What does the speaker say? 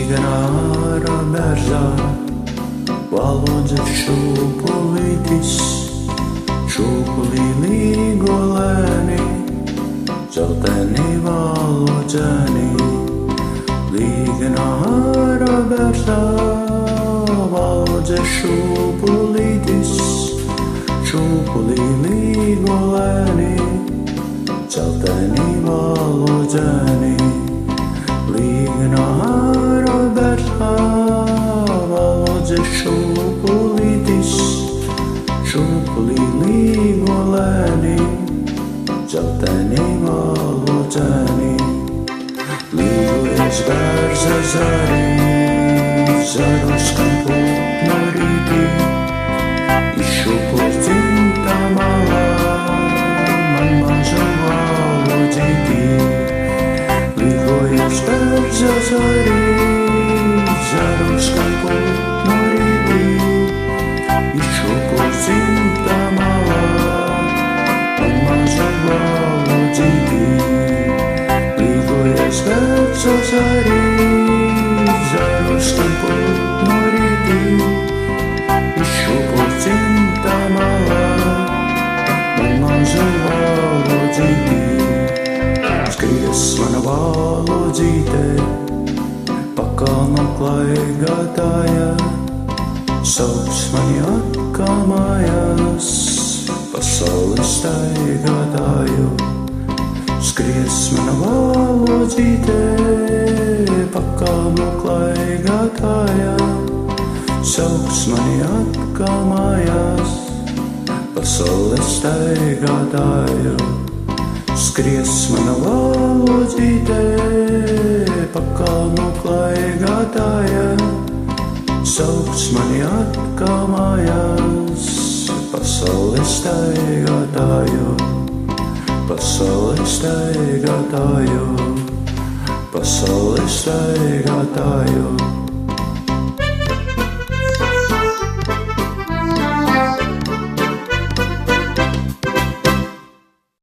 Līganā berzā valodze šūpulītis, šūpulī līgolēni, zelteni valodzēni. Līganā berzā valodze šūpulītis, šūpulī līgolēni, zelteni valodzēni. Līganā berzā valodze šūpulītis, šūpulī līgolēni, zelteni valodzēni. Līgojas bērza zarī, zaros kam putnu rītī, izšūpos dzimtā malā, man maža valodzītī. Līgojas bērza zarī, zaros kam putnu rītī, izšūpos dzimtā malā, man maža valodzītī. Līgojas bērza zarī, zaros kam putnu rītī, izšūpos dzimtā malā, man maža valodzītī. Skries mana valodzīte, pakalnu klaigātāja, sauc mani atkal mājās, pasaules staigātāju. Skries mana valodzīte, pakalnu klaigātāja, sauc mani atkal mājās, pasaules staigātāju. Skries mana valodzīte, pakalnu klaigātāja, sauc mani atkal mājās, pasaules staigātāju, pasaules staigātāju, pasaules staigātāju.